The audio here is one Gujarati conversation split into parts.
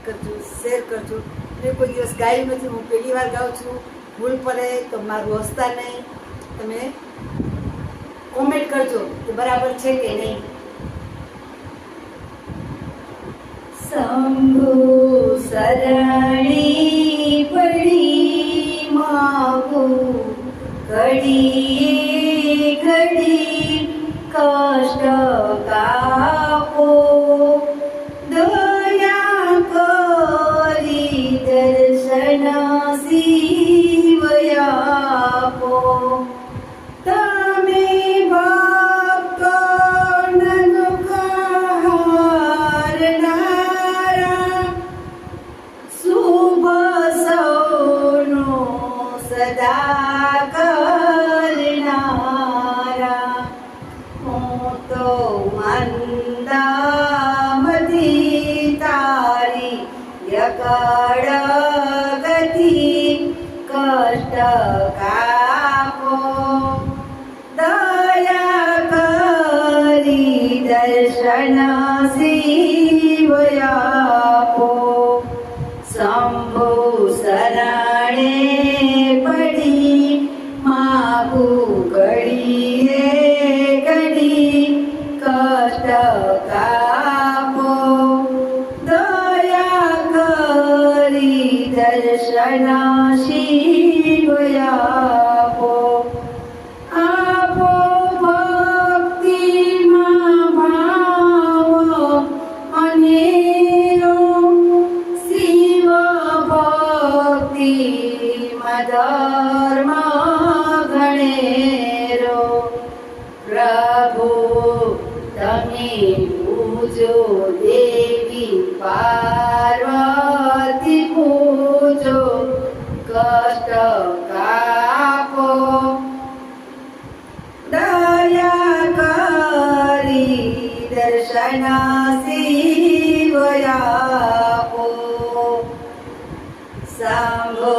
કરજો, શેર કરજો. મેં કોઈ દિવસ ગાયું નથી, હું પહેલી વાર ગાઉં છું. ભૂલ પડે તો મારું હસતા નહીં, તમે કોમેન્ટ કરજો કે બરાબર છે કે નહીં. શંભુ શરણી પડી માગું, ઘડીએ ઘડી કષ્ટ કાપો, દયા કરી દર્શન શિવયાપો. તમે ભક્તોન દુઃખ હારનારા, શુભ સૌનો સદા કરનારા. હું તો મંદામતી તારી યકળ ગતિ, કષ્ટ કાપો, દયા કરી દર્શન શિવયાપો. શંભુ શરણે પડી માગું, ઘડીએ ઘડી કષ્ટ કાપો, દયા કરી દર્શન શિવયાપો. આપો ભક્તિમાં ભાવ અનેરો, શિવ ભક્તિમાં ધર્મ ગણેરો. પ્રભુ તમે પૂજો, દેવી પાર્વતી પૂજો, કષ્ટ કાપો, દયા કરી દર્શન શિવયાપો. શંભુ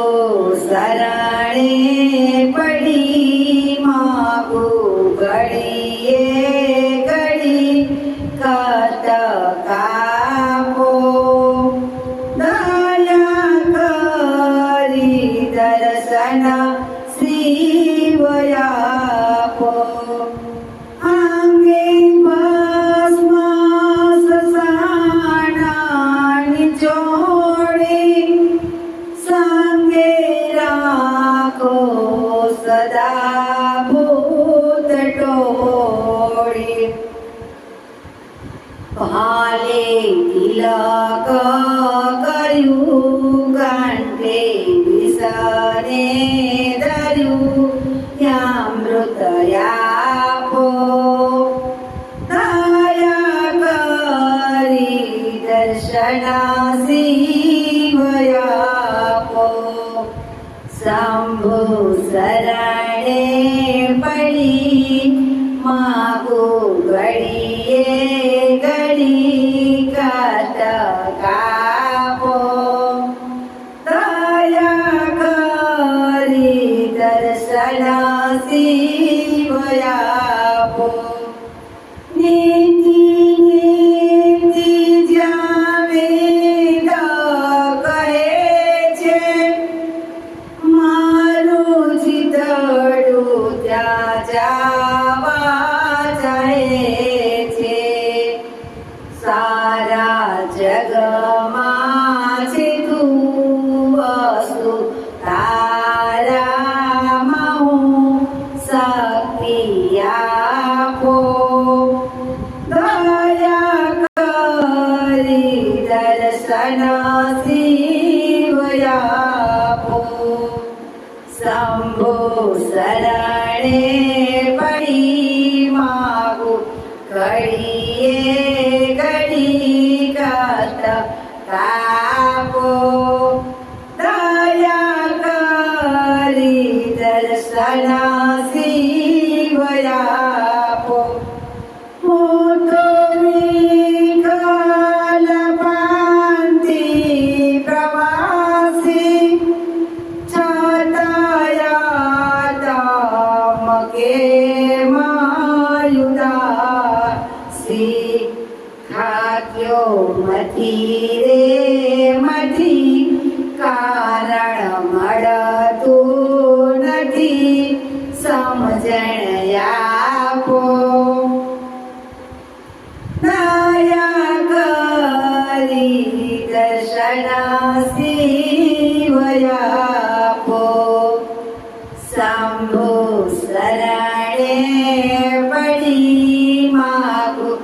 શરણે પડી માગું, ઘડીએ ઘડી કષ્ટ કાપો, દયા કરી દર્શન શિવયાપો. અંગે ભસ્મ સસાણાની જોડી, સંગે રાખો સદા ભૂત ટોળી. ભાલે તિલક કર્યું, કાંઠે વિસરે ધર્યું, યામૃત આપો, દયા કરી દર્શન શિવયાપો. શંભુ શરણે પડી માગું, ઘડીએ ઘડી કષ્ટ કાપો, દયા કરી દર્શન શિવયાપો. નીતિ નીતિ જ્યાં વેદ કહે છે, મારું ચિતડું ત્યાં જાવા જાય છે. સારા જગમાં છે તું વસ્તુ, તારામાં હું શક્તિ આપો, દયા કરી દર્શન શિવયાપો. શંભુ શરણે પડી માગું, ઘડીએ ઘડી કષ્ટ કાપો, દયા કરી દર્શન શિવયાપો. હું તો વિકલ પાંથી પ્રવાસી, થાક્યો નથી રે પ્રેમથી કારણ મળતું નથી સમજણ આપો દયા કરી દર્શન શિવ આપો શંભુ શરણે પડી માગું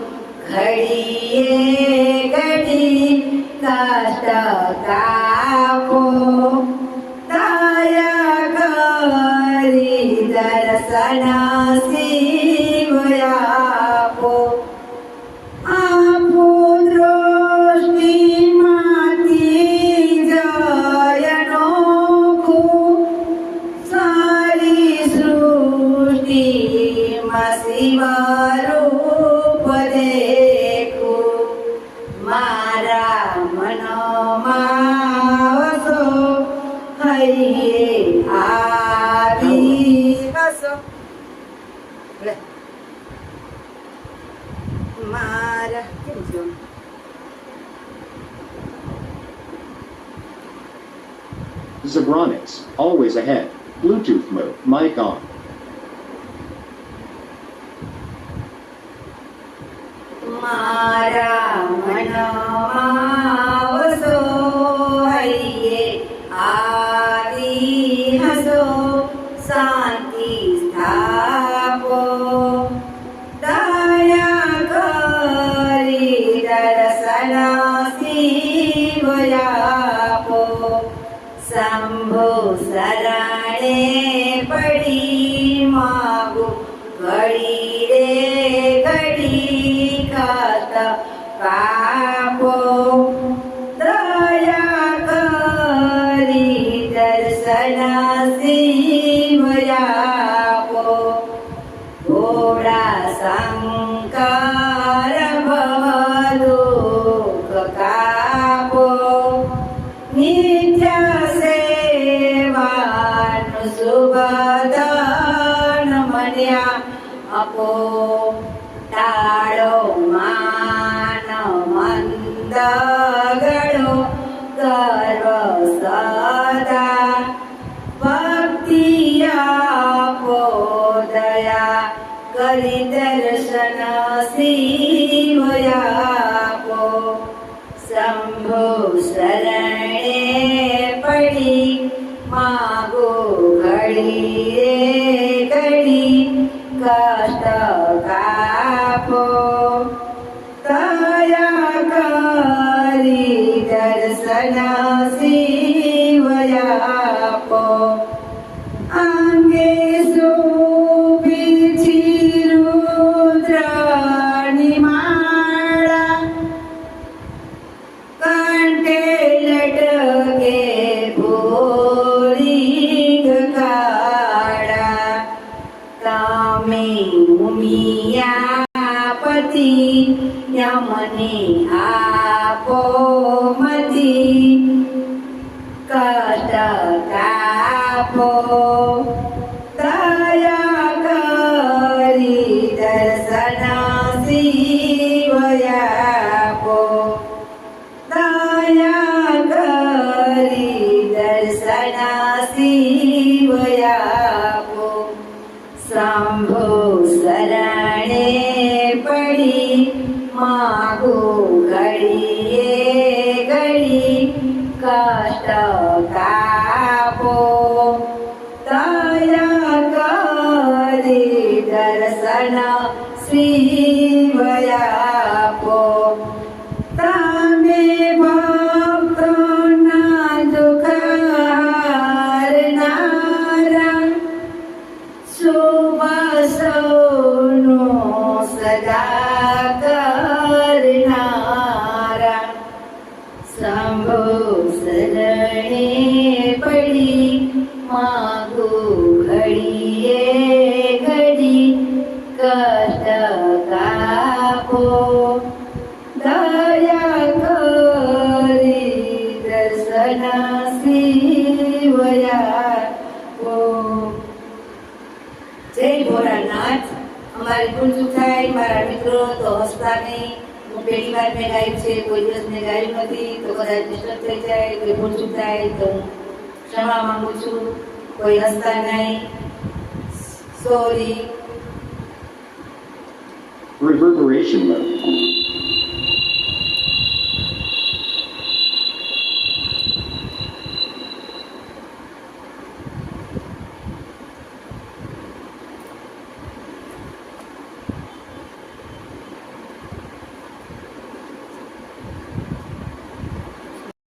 ઘડીએ ઘડી કષ્ટ કાપો દયા કરી દર્શન શિવ આપો આપો દૃષ્ટિમાંથી જયનો સારી સૃષ્ટિમાં શિવરૂપ દેખું મારા મનમાં વસો હૈયે આવી વસો મારા કેમ છો Zebronics, always ahead. Bluetooth mode, mic on. મારા મનમાં વસો હૈયે આવી હસો શાંતિ સ્થાપો દયા કરી દર્શન શિવ આપો શંભુ શરણે પડી માગું ઘડી રે ઘડી કષ્ટ કાપો દયા કરી દર્શન શિવ આપો ભોળા શંકર ભવદુઃખ કાપો નિત્ય સેવાનું સુબદન મન્યા આપો ટાળો માન મંદ ગળો ગર્વ સદા ભક્તિ આપો દયા કરી દર્શન શિવ આપો શંભુ શરણે પડી માગો ઘડી રે ઘડી કષ્ટ કાપો દયા કરી દર્શન શિવ આપો અંગે શોભી રુદ્રની માળા કંઠે લટકે ભોરી કાળા તમે ઉમિયાપતિ યમને આપો મતી કષ્ટ કાપો દયા કરી દર્શન શિવ આપો દયા કરી દર્શન શિવ આપો શંભુ શરણે પડી માગો ઘડીએ ઘડી કષ્ટ કાપો દયા કરી દર્શન શિવ આપો તમે ભક્તોના દુઃખ હારનારા શુભ સૌનો સદા કરનારા શંભુ શરણે પડી માગો ઘડીએ ઘડી કષ્ટ કાપો દયા કરી દર્શન શિવ આપો જય ભોળાનાથ અમારી ભૂલ ચૂક થાય મારા મિત્રો તો હસતા નહીં હું પહેલી વાર મેં ગાયું છે, કોઈ દિવસ મેં ગાયું નથી, તો કદાચ ડિસ્ટર્બ થઈ જાય, કોઈ ભૂલચૂક થાય તો હું ક્ષમા માંગુ છું. કોઈ હસતા નહીં. સોરી. Reverberation mode.